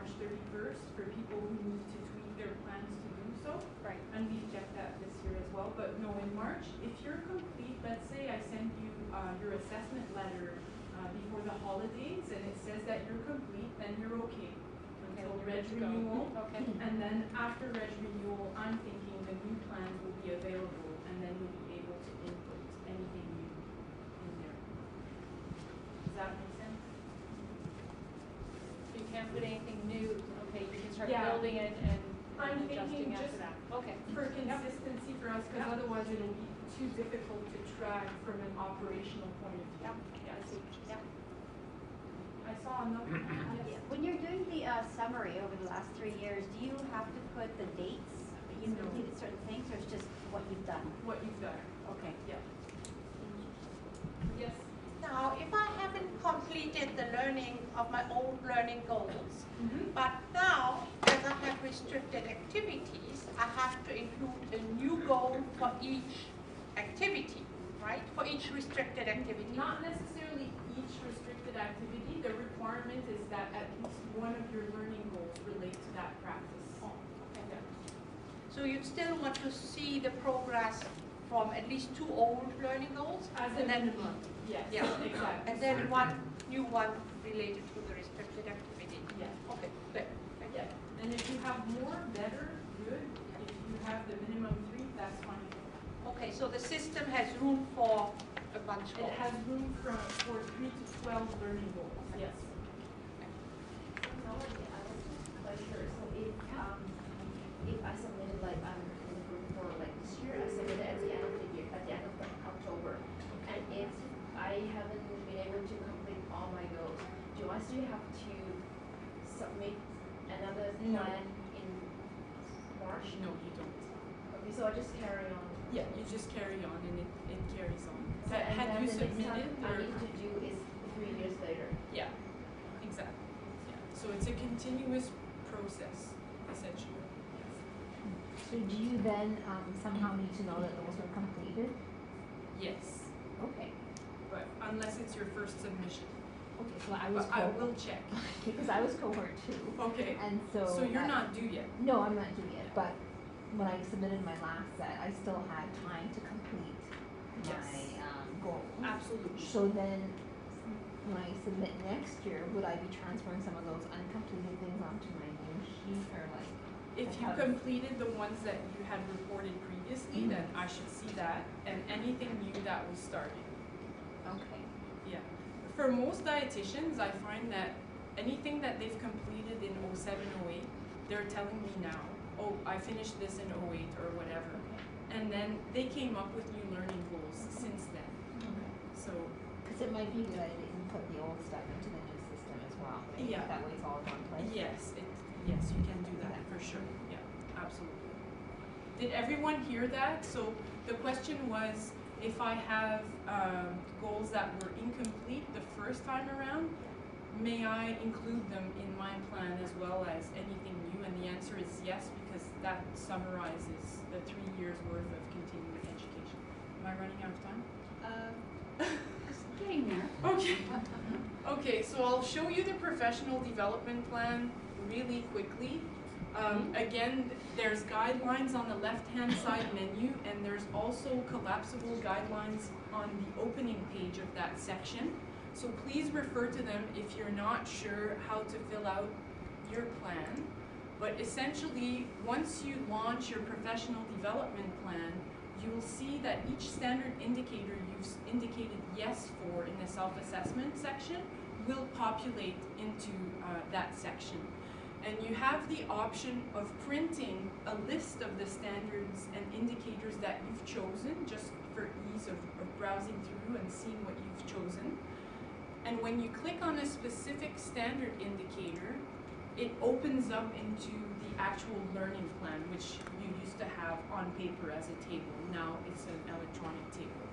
March 31st for people who need to tweak their plans to do so. Right. And we've kept that this year as well. But no, in March, if you're complete, let's say I send you your assessment letter before the holidays and it says that you're complete, then you're okay until reg renewal. Okay. And then after reg renewal, I'm thinking the new plans will be available and then you'll be able to input anything new in there. Does that make sense? You can't put anything new. Okay, you can start Yeah. building it and I'm adjusting thinking after just that. Okay. for consistency for us, because Yep. otherwise it'll be too difficult to track from an operational point of view. Yep. Yeah, I see. Yeah. I saw another one. Yeah. When you're doing the summary over the last 3 years, do you have to put the dates that you've No. completed certain things, or it's just what you've done? What you've done. Okay. Yeah. Yes. Now, if I haven't completed the learning of my old learning goals, but now, as I have restricted activities, I have to include a new goal for each activity, right? For each restricted activity. Not necessarily each restricted activity. The requirement is that at least one of your learning goals relate to that practice. Oh, okay. So you still want to see the progress from at least 2 old learning goals? As a and then minimum. Yes, Yeah. exactly. And then one new one related to the restricted activity. Yeah. Okay, good. Thank you. Yeah. And if you have more, better, good. If you have the minimum 3, that's fine. Okay, so the system has room for a bunch of. It has room for 3 to 12 learning goals. Yes. So if I submitted like I'm in the group for like this year, I submitted at the end of the year, at the end of October, and if I haven't been able to complete all my goals, do I still have to submit another No. plan in March? No, you don't. Okay, so I just carry on. Yeah, you just carry on and it carries on. So, and Had then you the next submitted time I or? need to do is 3 years later. Yeah, exactly. Yeah. So it's a continuous process, essentially. So do you then somehow need to know that those were completed? Yes, Okay. but unless it's your first submission. Okay, so I was But I will check. because I was cohort 2. Okay. And so So you're not due yet. No, I'm not due yet, but when I submitted my last set, I still had time to complete Yes. my goal. Absolutely. So then when I submit next year, would I be transferring some of those uncompleted things onto my new sheet, or like? If you completed the ones that you had reported previously, then I should see that, and anything new that was started. Okay. Yeah. For most dietitians, I find that anything that they've completed in 07, 08, they're telling me now, oh, I finished this in 08 or whatever. And then they came up with new learning goals since then. Okay. So, Because it might be a good idea to input the old stuff into the new system as well. Right? Yeah. That way it's all in one place. yes, you can do that for sure. Yeah, absolutely. Did everyone hear that? So the question was, if I have goals that were incomplete the first time around, may I include them in my plan as well as anything new? And the answer is yes, because that summarizes the 3 years worth of continuing education. Am I running out of time? Just getting there. Okay. Okay, so I'll show you the professional development plan really quickly. Again, there's guidelines on the left-hand side menu, and there's also collapsible guidelines on the opening page of that section. So please refer to them if you're not sure how to fill out your plan. But essentially, once you launch your professional development plan, you will see that each standard indicator you've indicated yes for in the self-assessment section will populate into that section. And you have the option of printing a list of the standards and indicators that you've chosen, just for ease of browsing through and seeing what you've chosen. And when you click on a specific standard indicator, it opens up into the actual learning plan, which you used to have on paper as a table. Now it's an electronic table.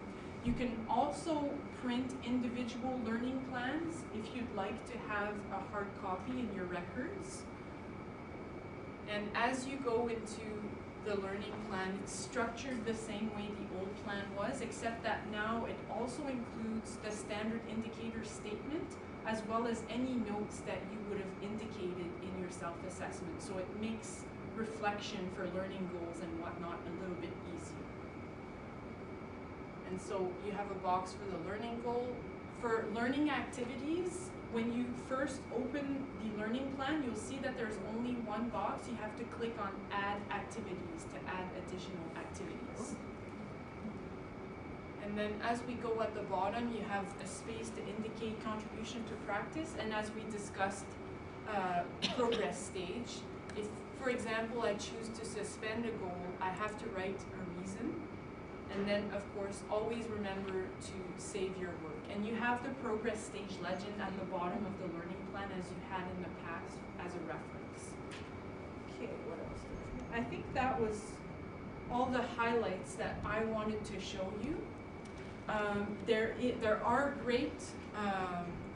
You can also print individual learning plans if you'd like to have a hard copy in your records. And as you go into the learning plan. It's structured the same way the old plan was, except that now it also includes the standard indicator statement as well as any notes that you would have indicated in your self-assessment. So it makes reflection for learning goals and whatnot a little bit easier. And so you have a box for the learning goal. For learning activities, when you first open the learning plan, you'll see that there's only one box. You have to click on add activities to add additional activities. And then as we go at the bottom, you have a space to indicate contribution to practice. And as we discussed, progress stage. If, for example, I choose to suspend a goal, I have to write a reason. And then, of course, always remember to save your work. And you have the progress stage legend at the bottom of the learning plan as you had in the past as a reference. Okay, what else? I think that was all the highlights that I wanted to show you. There are great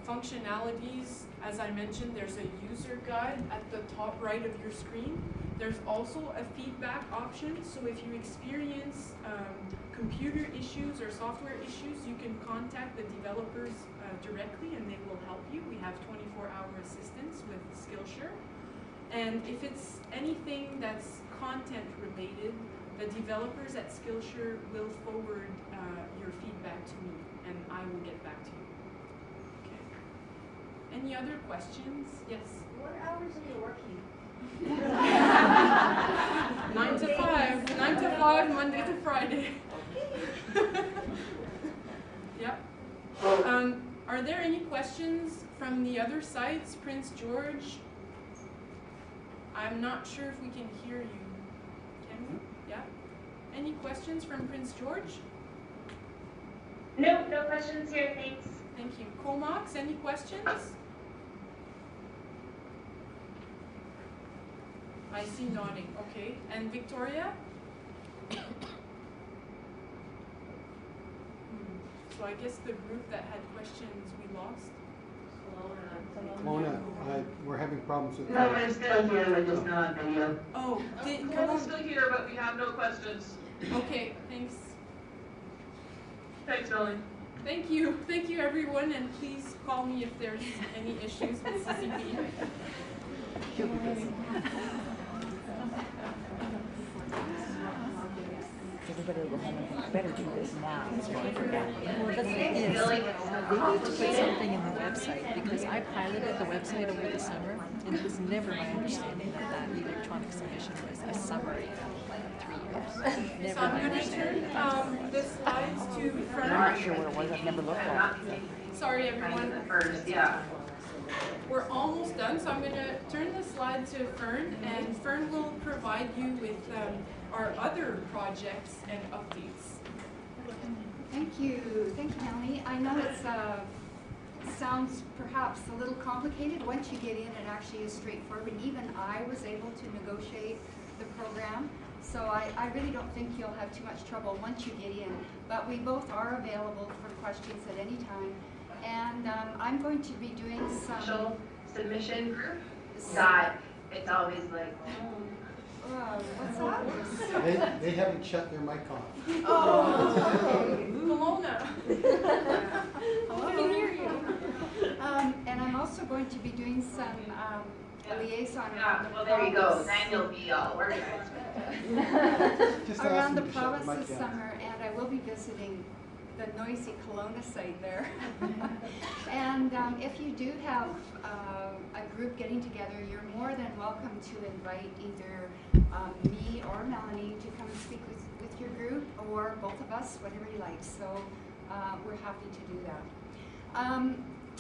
functionalities. As I mentioned, there's a user guide at the top right of your screen. There's also a feedback option, so if you experience computer issues or software issues, you can contact the developers directly and they will help you. We have 24-hour assistance with Skillshare. And if it's anything that's content related, the developers at Skillshare will forward your feedback to me and I will get back to you. Okay. Any other questions? Yes? What hours are you working? 9 to 5. 9 to 5, Monday to Friday. Yep. Are there any questions from the other sites? Prince George? I'm not sure if we can hear you. Can we? Yeah? Any questions from Prince George? No, no questions here, thanks. Thank you. Comox, any questions? I see nodding, okay. And Victoria? So I guess the group that had questions we lost? Mona, we're having problems with. No, I'm still here, we're just not on video. Oh, We're still here, but we have no questions. okay, thanks. Thanks, Melanie. Thank you everyone, and please call me if there's any issues with CCP. Everybody will go home and think, better do this now. Well, the thing is, they need to put something in the website, because I piloted the website over the summer, and it was never my understanding that that electronic submission was a summary of like 3 years. So Never I'm my going to understanding turn that that's what it the was. slides to I'm not sure where it was, I've never looked at it. Sorry everyone. First, yeah. We're almost done, so I'm going to turn the slide to Fern, and Fern will provide you with our other projects and updates. Thank you, Melanie. I know it sounds perhaps a little complicated. Once you get in, it actually is straightforward. And even I was able to negotiate the program, so I really don't think you'll have too much trouble once you get in. But we both are available for questions at any time. And I'm going to be doing some Social submission group that it's always like, what's that? They haven't shut their mic off. Oh, Pomona. Hello. We can hear you. And I'm also going to be doing some liaison yeah, well there you go, then you'll be all organized. Just ask around the them to shut the province mic this down. summer, and I will be visiting the noisy Kelowna site there. And if you do have a group getting together, you're more than welcome to invite either me or Melanie to come and speak with your group, or both of us, whatever you like. So we're happy to do that.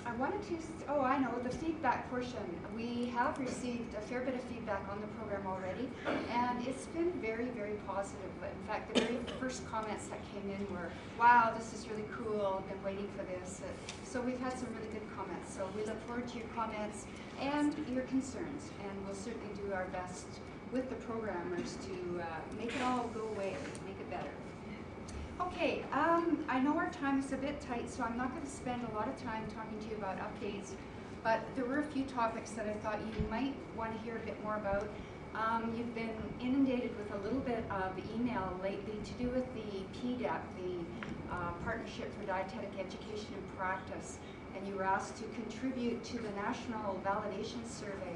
I wanted to, I know, the feedback portion. We have received a fair bit of feedback on the program already, and it's been very, very positive. In fact, the very first comments that came in were, wow, this is really cool, I've been waiting for this. So we've had some really good comments. So we look forward to your comments and your concerns, and we'll certainly do our best with the programmers to make it all go away, make it better. Okay, I know our time is a bit tight, so I'm not going to spend a lot of time talking to you about updates, but there were a few topics that I thought you might want to hear a bit more about. You've been inundated with a little bit of email lately to do with the PDEP, the Partnership for Dietetic Education and Practice, and you were asked to contribute to the National Validation Survey.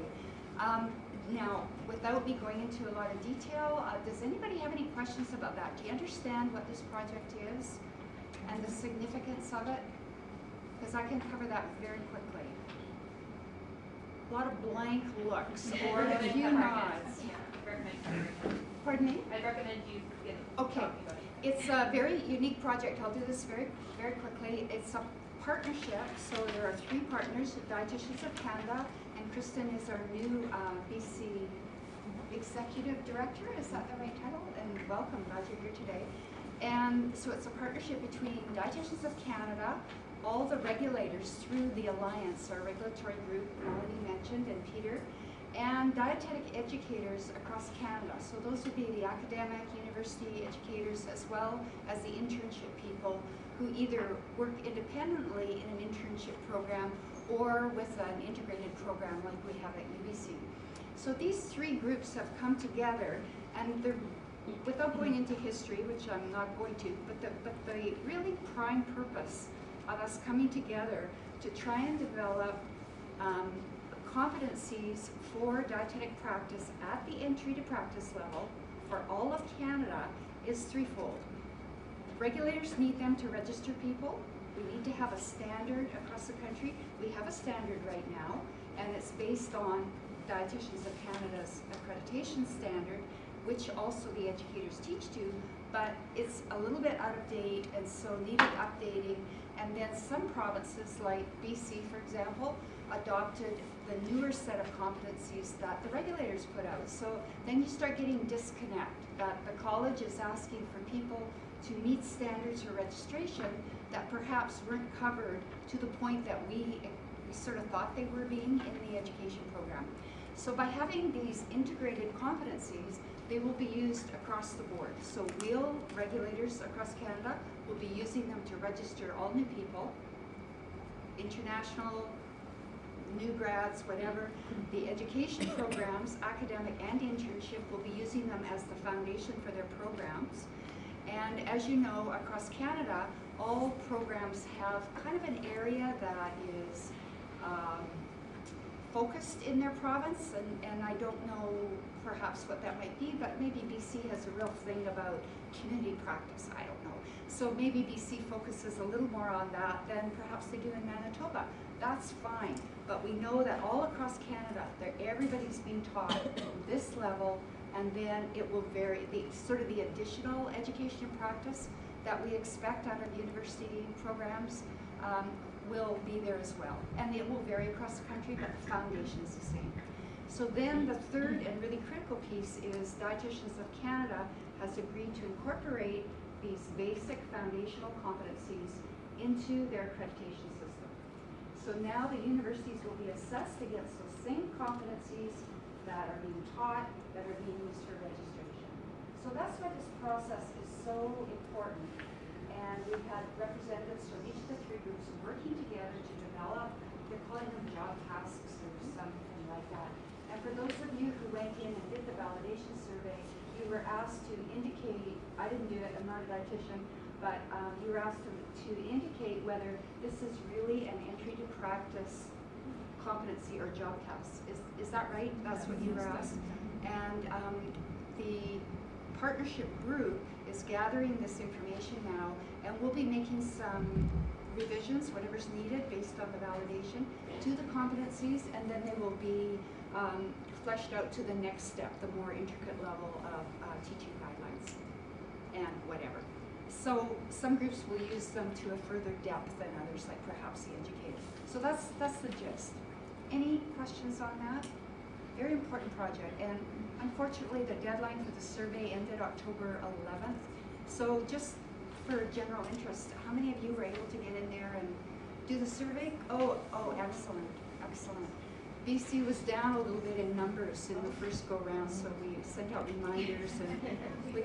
Now, without me going into a lot of detail, does anybody have any questions about that? Do you understand what this project is and the significance of it? Because I can cover that very quickly. A lot of blank looks or a few nods. Pardon me? I'd recommend you get Okay. talking about it. It's a very unique project. I'll do this very quickly. It's a partnership, so there are 3 partners, Dietitians of Canada, and Kristen is our new BC Executive Director. Is that the right title? And welcome, glad you're here today. And so it's a partnership between Dietitians of Canada, all the regulators through the Alliance, our regulatory group, Melanie mentioned, and Peter, and dietetic educators across Canada. So those would be the academic, university educators, as well as the internship people who either work independently in an internship program or with an integrated program like we have at UBC. So these 3 groups have come together, and they're, without going into history, which I'm not going to, but the really prime purpose of us coming together to try and develop competencies for dietetic practice at the entry to practice level for all of Canada is threefold. Regulators need them to register people. We need to have a standard across the country. We have a standard right now, and it's based on Dietitians of Canada's accreditation standard, which also the educators teach to, but it's a little bit out of date and so needed updating. And then some provinces like BC, for example, adopted the newer set of competencies that the regulators put out. So then you start getting disconnect, that the college is asking for people to meet standards for registration that perhaps weren't covered to the point that we sort of thought they were being in the education program. So by having these integrated competencies, they will be used across the board. So regulators across Canada will be using them to register all new people, international, new grads, whatever. The education programs, academic and internship, will be using them as the foundation for their programs. And as you know, across Canada, all programs have kind of an area that is focused in their province, and I don't know perhaps what that might be, but maybe BC has a real thing about community practice, I don't know. So maybe BC focuses a little more on that than perhaps they do in Manitoba. That's fine, but we know that all across Canada, everybody's being taught this level, and then it will vary. Sort of the additional education and practice that we expect out of university programs will be there as well. And it will vary across the country, but the foundation is the same. So then the third and really critical piece is Dietitians of Canada has agreed to incorporate these basic foundational competencies into their accreditation system. So now the universities will be assessed against those same competencies that are being taught, that are being used for registration. So that's why this process is so important. And we've had representatives from each of the 3 groups working together to develop, they're calling them job tasks or something like that. And for those of you who went in and did the validation survey, you were asked to indicate, I didn't do it, I'm not a dietitian, but you were asked to indicate whether this is really an entry to practice competency or job task. Is that right? That's what you were asked? And the partnership group is gathering this information now, and we'll be making some revisions, whatever's needed based on the validation, to the competencies, and then they will be fleshed out to the next step, the more intricate level of teaching guidelines and whatever. So some groups will use them to a further depth than others, like perhaps the educator. So that's the gist. Any questions on that? Very important project, and unfortunately the deadline for the survey ended October 11th. So just for general interest, how many of you were able to get in there and do the survey? Oh, excellent, excellent. BC was down a little bit in numbers in the first go round, so we sent out reminders and we